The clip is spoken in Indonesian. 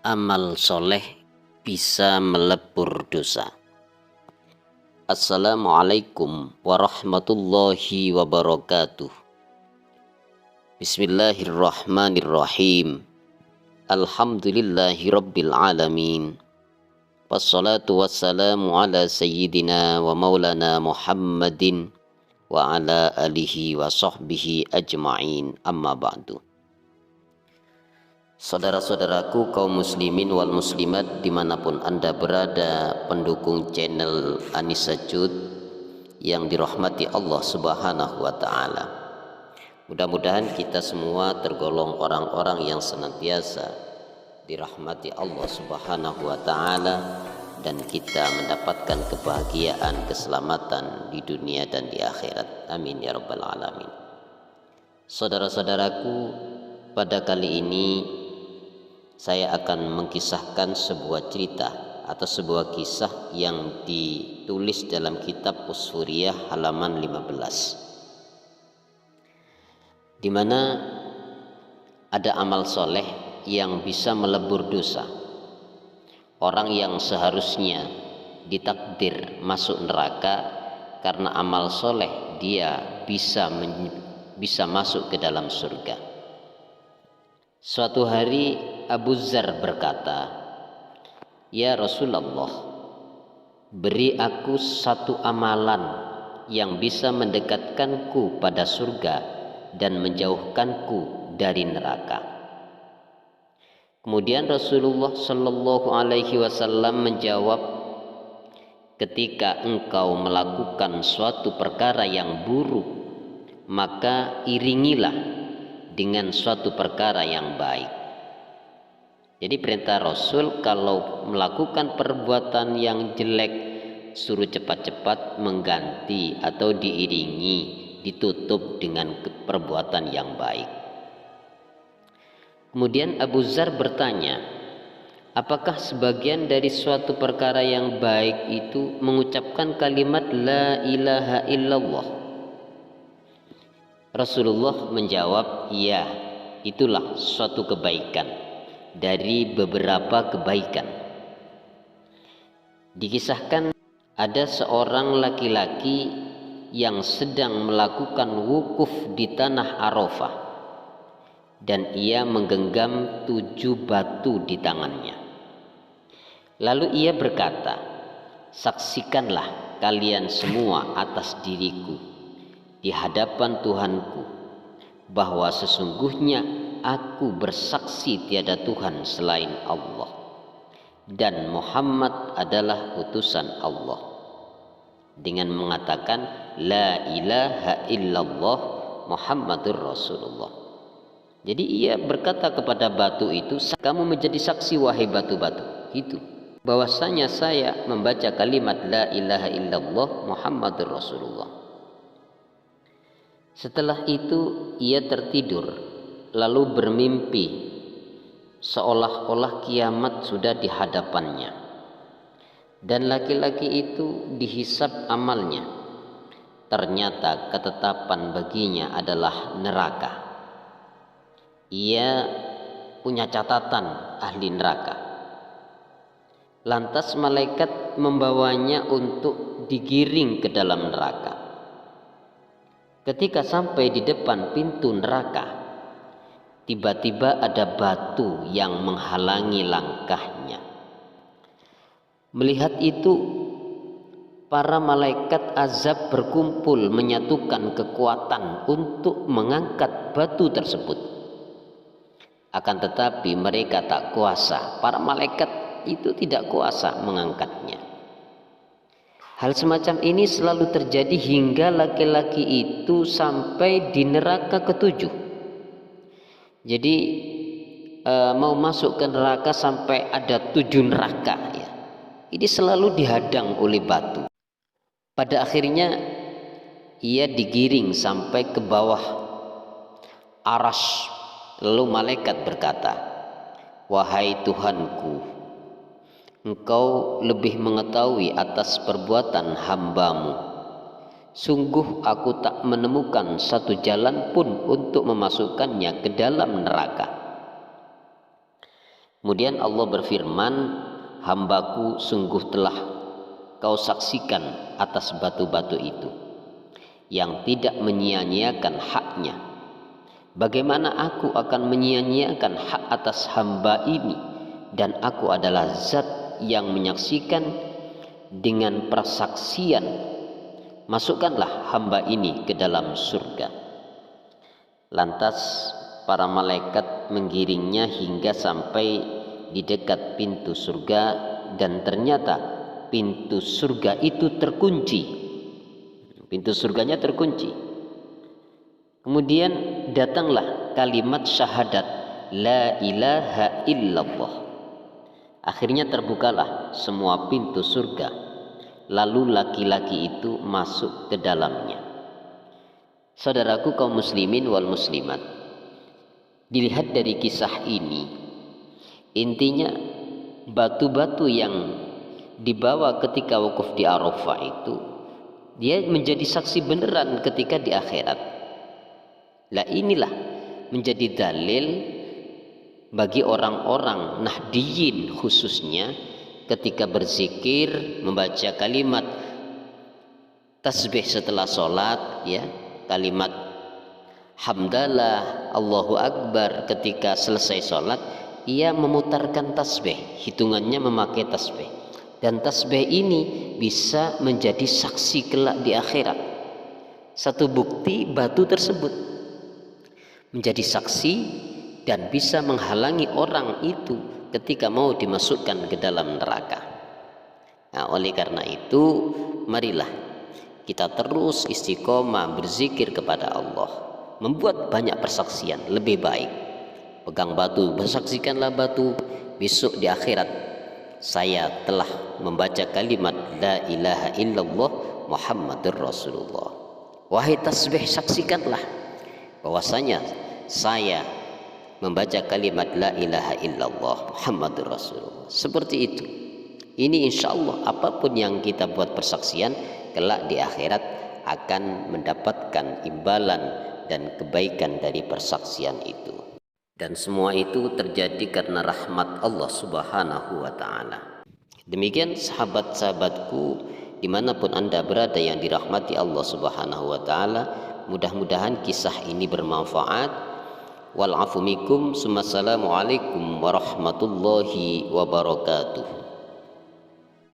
amal soleh bisa melebur dosa. Assalamualaikum warahmatullahi wabarakatuh. Bismillahirrahmanirrahim. Alhamdulillahi rabbil alamin. Wassalatu wassalamu ala sayyidina wa maulana Muhammadin wa ala alihi wa sahbihi ajma'in, amma ba'du. Saudara-saudaraku kaum muslimin wal muslimat dimanapun Anda berada, pendukung channel Anisa Jud yang dirahmati Allah subhanahu wa ta'ala, mudah-mudahan kita semua tergolong orang-orang yang senantiasa dirahmati Allah subhanahu wa ta'ala, dan kita mendapatkan kebahagiaan, keselamatan di dunia dan di akhirat. Amin ya rabbal alamin. Saudara-saudaraku, pada kali ini saya akan mengkisahkan sebuah cerita atau sebuah kisah yang ditulis dalam kitab Usfuriyah halaman 15, di mana ada amal soleh yang bisa melebur dosa. Orang yang seharusnya ditakdir masuk neraka karena amal soleh, dia bisa masuk ke dalam surga. Suatu hari Abu Dzar berkata, "Ya Rasulullah, beri aku satu amalan yang bisa mendekatkanku pada surga dan menjauhkanku dari neraka." Kemudian Rasulullah Shallallahu Alaihi Wasallam menjawab, "Ketika engkau melakukan suatu perkara yang buruk, maka iringilah dengan suatu perkara yang baik." Jadi perintah Rasul, kalau melakukan perbuatan yang jelek, suruh cepat-cepat mengganti atau diiringi, ditutup dengan perbuatan yang baik. Kemudian Abu Dzar bertanya, apakah sebagian dari suatu perkara yang baik itu mengucapkan kalimat la ilaha illallah? Rasulullah menjawab, ya, itulah suatu kebaikan dari beberapa kebaikan. Dikisahkan ada seorang laki-laki yang sedang melakukan wukuf di tanah Arafah, dan ia menggenggam 7 batu di tangannya. Lalu ia berkata, "Saksikanlah kalian semua atas diriku di hadapan Tuhanku, bahwa sesungguhnya aku bersaksi tiada Tuhan selain Allah, dan Muhammad adalah utusan Allah," dengan mengatakan la ilaha illallah Muhammadur Rasulullah. Jadi ia berkata kepada batu itu, "Kamu menjadi saksi wahai batu-batu itu, bahwasanya saya membaca kalimat la ilaha illallah Muhammadur Rasulullah." Setelah itu ia tertidur, lalu bermimpi seolah-olah kiamat sudah di hadapannya, dan laki-laki itu dihisab amalnya. Ternyata ketetapan baginya adalah neraka. Ia punya catatan ahli neraka. Lantas malaikat membawanya untuk digiring ke dalam neraka. Ketika sampai di depan pintu neraka, tiba-tiba ada batu yang menghalangi langkahnya. Melihat itu, para malaikat azab berkumpul menyatukan kekuatan untuk mengangkat batu tersebut. Akan tetapi mereka tak kuasa, para malaikat itu tidak kuasa mengangkatnya. Hal semacam ini selalu terjadi hingga laki-laki itu sampai di neraka ketujuh. Jadi mau masuk ke neraka sampai ada 7 neraka ya. Ini selalu dihadang oleh batu. Pada akhirnya ia digiring sampai ke bawah arasy. Lalu malaikat berkata, "Wahai Tuhanku, Engkau lebih mengetahui atas perbuatan hamba-Mu. Sungguh aku tak menemukan satu jalan pun untuk memasukkannya ke dalam neraka." Kemudian Allah berfirman, hambaku sungguh telah kau saksikan atas batu-batu itu yang tidak menyia-nyiakan haknya. Bagaimana aku akan menyia-nyiakan hak atas hamba ini, dan aku adalah zat yang menyaksikan dengan persaksian. Masukkanlah hamba ini ke dalam surga. Lantas para malaikat menggiringnya hingga sampai di dekat pintu surga, dan ternyata pintu surga itu terkunci. Pintu surganya terkunci. Kemudian datanglah kalimat syahadat, la ilaha illallah. Akhirnya terbukalah semua pintu surga, lalu laki-laki itu masuk ke dalamnya. Saudaraku kaum muslimin wal muslimat, dilihat dari kisah ini, intinya batu-batu yang dibawa ketika wukuf di Arafah itu, dia menjadi saksi beneran ketika di akhirat. Lah inilah menjadi dalil bagi orang-orang Nahdiyin khususnya ketika berzikir, membaca kalimat tasbih setelah sholat, ya, kalimat hamdalah, Allahu Akbar ketika selesai sholat, ia memutarkan tasbih, hitungannya memakai tasbih, dan tasbih ini bisa menjadi saksi kelak di akhirat. Satu bukti batu tersebut menjadi saksi dan bisa menghalangi orang itu ketika mau dimasukkan ke dalam neraka. Nah, oleh karena itu, marilah kita terus istiqomah berzikir kepada Allah, membuat banyak persaksian. Lebih baik pegang batu, bersaksikanlah batu, besok di akhirat saya telah membaca kalimat la ilaha illallah Muhammadur Rasulullah. Wahai tasbih, saksikanlah bahwasanya saya membaca kalimat la ilaha illallah Muhammadur Rasulullah. Seperti itu. Ini insya Allah apapun yang kita buat persaksian, kelak di akhirat akan mendapatkan imbalan dan kebaikan dari persaksian itu. Dan semua itu terjadi karena rahmat Allah Subhanahu wa ta'ala. Demikian sahabat-sahabatku, dimanapun Anda berada yang dirahmati Allah Subhanahu wa ta'ala, mudah-mudahan kisah ini bermanfaat. Wal afu minkum, assalamualaikum warahmatullahi wabarakatuh.